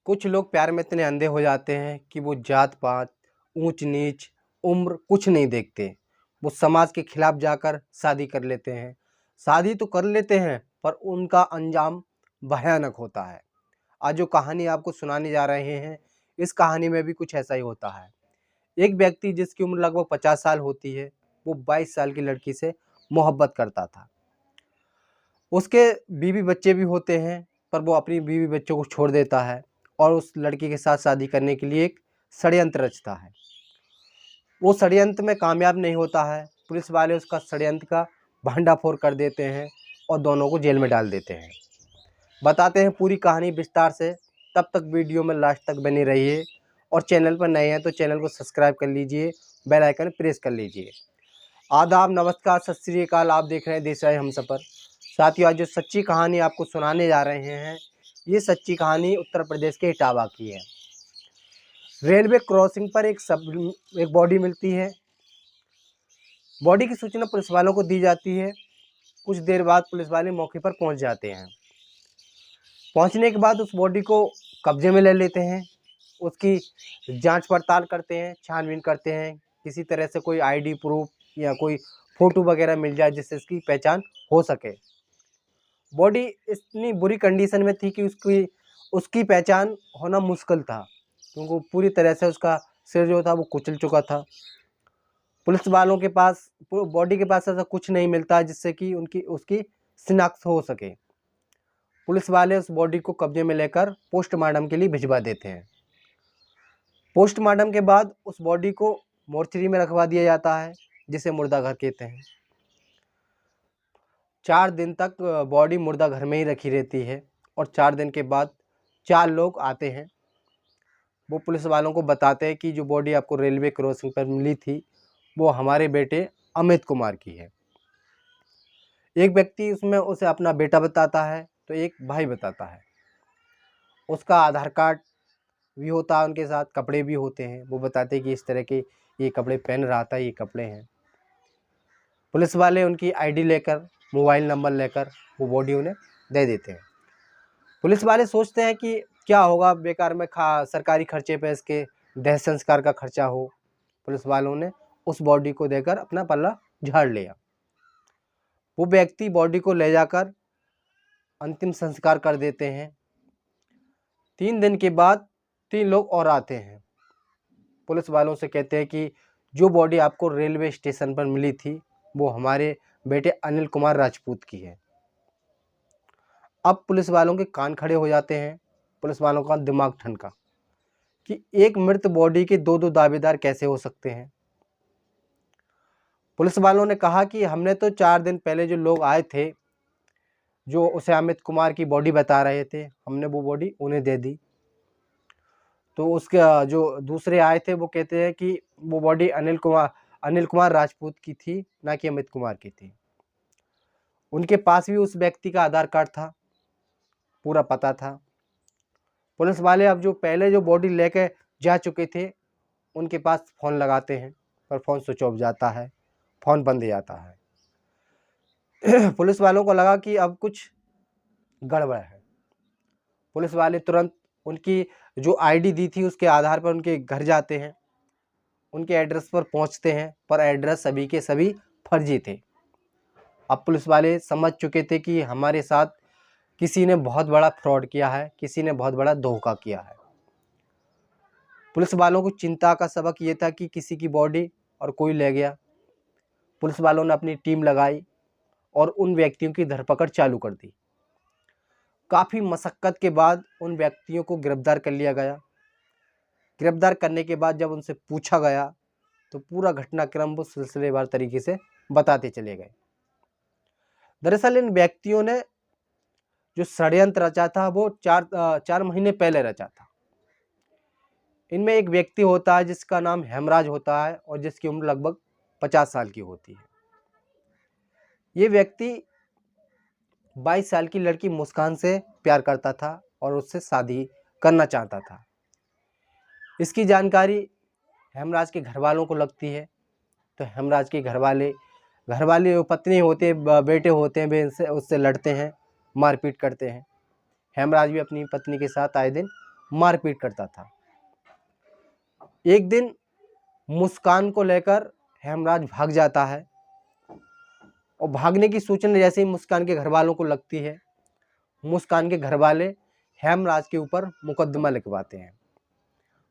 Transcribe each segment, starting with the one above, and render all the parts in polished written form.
कुछ लोग प्यार में इतने अंधे हो जाते हैं कि वो जात पात, ऊंच नीच, उम्र कुछ नहीं देखते। वो समाज के खिलाफ जाकर शादी कर लेते हैं। शादी तो कर लेते हैं पर उनका अंजाम भयानक होता है। आज जो कहानी आपको सुनाने जा रहे हैं, इस कहानी में भी कुछ ऐसा ही होता है। एक व्यक्ति जिसकी उम्र लगभग 50 साल होती है, वो 22 साल की लड़की से मोहब्बत करता था। उसके बीवी बच्चे भी होते हैं, पर वो अपनी बीवी बच्चों को छोड़ देता है और उस लड़की के साथ शादी करने के लिए एक षड्यंत्र रचता है। वो षड्यंत्र में कामयाब नहीं होता है। पुलिस वाले उसका षड्यंत्र का भंडाफोड़ कर देते हैं और दोनों को जेल में डाल देते हैं। बताते हैं पूरी कहानी विस्तार से। तब तक वीडियो में लास्ट तक बने रहिए और चैनल पर नए हैं तो चैनल को सब्सक्राइब कर लीजिए, बेल आइकन प्रेस कर लीजिए। आदाब, नमस्कार, सत श्री अकाल। आप देख रहे हैं देश है हम सफ़र। साथियों, आज जो सच्ची कहानी आपको सुनाने जा रहे हैं, ये सच्ची कहानी उत्तर प्रदेश के इटावा की है। रेलवे क्रॉसिंग पर एक बॉडी मिलती है। बॉडी की सूचना पुलिस वालों को दी जाती है। कुछ देर बाद पुलिस वाले मौके पर पहुंच जाते हैं। पहुंचने के बाद उस बॉडी को कब्जे में ले लेते हैं। उसकी जांच पड़ताल करते हैं, छानबीन करते हैं, किसी तरह से कोई आईडी प्रूफ या कोई फ़ोटो वगैरह मिल जाए जिससे इसकी पहचान हो सके। बॉडी इतनी बुरी कंडीशन में थी कि उसकी पहचान होना मुश्किल था, क्योंकि पूरी तरह से उसका सिर जो था वो कुचल चुका था। पुलिस वालों के पास, बॉडी के पास ऐसा कुछ नहीं मिलता जिससे कि उसकी शिनाख्त हो सके। पुलिस वाले उस बॉडी को कब्जे में लेकर पोस्टमार्टम के लिए भिजवा देते हैं। पोस्टमार्टम के बाद उस बॉडी को मोर्चरी में रखवा दिया जाता है, जिसे मुर्दा घर कहते हैं। 4 दिन तक बॉडी मुर्दा घर में ही रखी रहती है और 4 दिन के बाद 4 लोग आते हैं। वो पुलिस वालों को बताते हैं कि जो बॉडी आपको रेलवे क्रॉसिंग पर मिली थी, वो हमारे बेटे अमित कुमार की है। एक व्यक्ति उसमें उसे अपना बेटा बताता है, तो एक भाई बताता है। उसका आधार कार्ड भी होता है उनके साथ, कपड़े भी होते हैं। वो बताते हैं कि इस तरह के ये कपड़े पहन रहा था, ये कपड़े हैं। पुलिस वाले उनकी आईडी लेकर, मोबाइल नंबर लेकर वो बॉडी उन्हें दे देते हैं। पुलिस वाले सोचते हैं कि क्या होगा, बेकार में सरकारी खर्चे पे इसके देह संस्कार का खर्चा हो। पुलिस वालों ने उस बॉडी को देकर अपना पल्ला झाड़ लिया। वो व्यक्ति बॉडी को ले जाकर अंतिम संस्कार कर देते हैं। 3 दिन के बाद 3 लोग और आते हैं। पुलिस वालों से कहते हैं कि जो बॉडी आपको रेलवे स्टेशन पर मिली थी, वो हमारे बेटे अनिल कुमार राजपूत की है। अब पुलिस वालों के कान खड़े हो जाते हैं, पुलिस वालों का दिमाग ठनका कि एक मृत बॉडी के 2-2 दावेदार कैसे हो सकते हैं। पुलिस वालों ने कहा कि हमने तो 4 दिन पहले जो लोग आए थे, जो उसे अमित कुमार की बॉडी बता रहे थे, हमने वो बॉडी उन्हें दे दी। तो उसके जो दूसरे आए थे वो कहते हैं कि वो बॉडी अनिल कुमार राजपूत की थी, ना कि अमित कुमार की थी। उनके पास भी उस व्यक्ति का आधार कार्ड था, पूरा पता था। पुलिस वाले अब जो पहले जो बॉडी लेके जा चुके थे, उनके पास फ़ोन लगाते हैं, पर फ़ोन स्विच ऑफ जाता है, फ़ोन बंद जाता है। पुलिस वालों को लगा कि अब कुछ गड़बड़ है। पुलिस वाले तुरंत उनकी जो आईडी दी थी उसके आधार पर उनके घर जाते हैं, उनके एड्रेस पर पहुंचते हैं, पर एड्रेस सभी के सभी फर्जी थे। अब पुलिस वाले समझ चुके थे कि हमारे साथ किसी ने बहुत बड़ा फ्रॉड किया है, किसी ने बहुत बड़ा धोखा किया है। पुलिस वालों को चिंता का सबक ये था कि किसी की बॉडी और कोई ले गया। पुलिस वालों ने अपनी टीम लगाई और उन व्यक्तियों की धरपकड़ चालू कर दी। काफ़ी मशक्क़त के बाद उन व्यक्तियों को गिरफ्तार कर लिया गया। गिरफ्तार करने के बाद जब उनसे पूछा गया तो पूरा घटनाक्रम वो सिलसिलेवार तरीके से बताते चले गए। दरअसल इन व्यक्तियों ने जो षड्यंत्र रचा था वो 4 महीने पहले रचा था। इनमें एक व्यक्ति होता है जिसका नाम हेमराज होता है और जिसकी उम्र लगभग 50 साल की होती है। ये व्यक्ति 22 साल की लड़की मुस्कान से प्यार करता था और उससे शादी करना चाहता था। इसकी जानकारी हेमराज के घर वालों को लगती है, तो हेमराज के घर वाले पत्नी होते हैं, बेटे होते हैं, वे उससे लड़ते हैं, मारपीट करते हैं। हेमराज भी अपनी पत्नी के साथ आए दिन मारपीट करता था। एक दिन मुस्कान को लेकर हेमराज भाग जाता है और भागने की सूचना जैसे ही मुस्कान के घर वालों को लगती है, मुस्कान के घर वाले हेमराज के ऊपर मुकदमा लिखवाते हैं।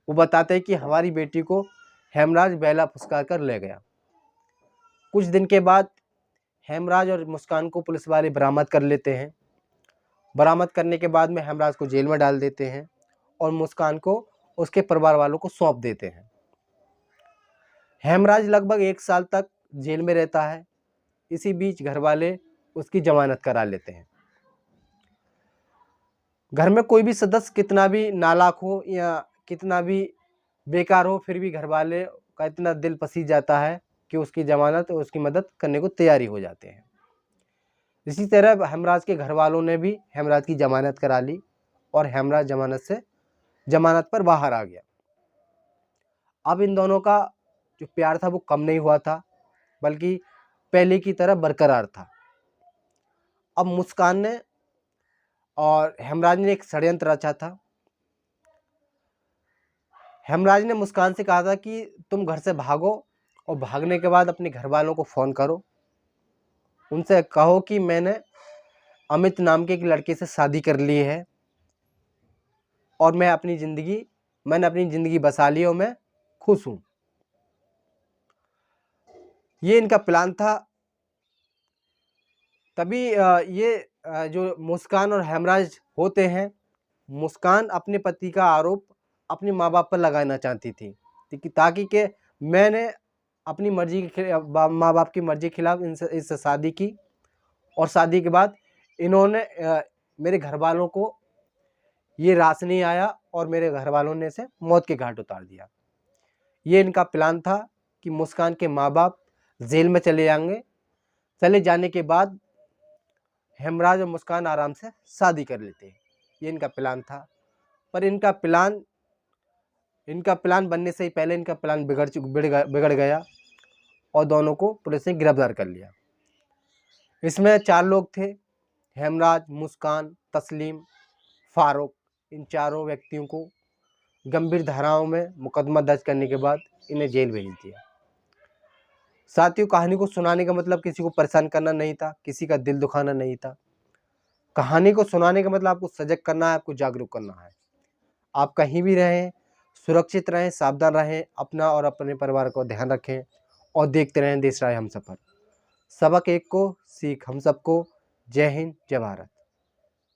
वो बताते हैं कि हमारी बेटी को हेमराज बेला फुसकार कर ले गया। कुछ दिन के बाद हेमराज और मुस्कान को पुलिस वाले बरामद कर लेते हैं। बरामद करने के बाद में हेमराज को जेल में डाल देते हैं और मुस्कान को उसके परिवार वालों को सौंप देते हैं। हेमराज लगभग 1 साल तक जेल में रहता है। इसी बीच घर वाले उसकी जमानत करा लेते हैं। घर में कोई भी सदस्य कितना भी नालायक हो या कितना भी बेकार हो, फिर भी घर वाले का इतना दिल पसीज जाता है कि उसकी जमानत और उसकी मदद करने को तैयारी हो जाते हैं। इसी तरह हेमराज के घर वालों ने भी हेमराज की जमानत करा ली और हेमराज जमानत पर बाहर आ गया। अब इन दोनों का जो प्यार था वो कम नहीं हुआ था, बल्कि पहले की तरह बरकरार था। अब मुस्कान ने और हेमराज ने एक षड्यंत्र रचा था। हेमराज ने मुस्कान से कहा था कि तुम घर से भागो और भागने के बाद अपने घर वालों को फ़ोन करो, उनसे कहो कि मैंने अमित नाम के एक लड़के से शादी कर ली है और मैंने अपनी ज़िंदगी बसा ली और मैं खुश हूँ। ये इनका प्लान था। तभी ये जो मुस्कान और हेमराज होते हैं, मुस्कान अपने पति का आरोप अपने माँ बाप पर लगाना चाहती थी ताकि कि मैंने अपनी मर्जी के माँ बाप की मर्जी के खिलाफ इससे शादी की और शादी के बाद इन्होंने मेरे घर वालों को ये रास नहीं आया और मेरे घर वालों ने इसे मौत के घाट उतार दिया। ये इनका प्लान था कि मुस्कान के माँ बाप जेल में चले जाएंगे। चले जाने के बाद हेमराज और मुस्कान आराम से शादी कर लेते हैं। ये इनका प्लान था। पर इनका प्लान बनने से ही पहले इनका प्लान बिगड़ गया और दोनों को पुलिस ने गिरफ्तार कर लिया। इसमें 4 लोग थे, हेमराज, मुस्कान, तस्लीम, फारूक। इन चारों व्यक्तियों को गंभीर धाराओं में मुकदमा दर्ज करने के बाद इन्हें जेल भेज दिया। साथियों, कहानी को सुनाने का मतलब किसी को परेशान करना नहीं था, किसी का दिल दुखाना नहीं था। कहानी को सुनाने का मतलब आपको सजग करना है, आपको जागरूक करना है। आप कहीं भी रहें, सुरक्षित रहें, सावधान रहें, अपना और अपने परिवार को ध्यान रखें और देखते रहें देश राय हमसफर। सबक एक को सीख हम सबको। जय हिंद, जय भारत।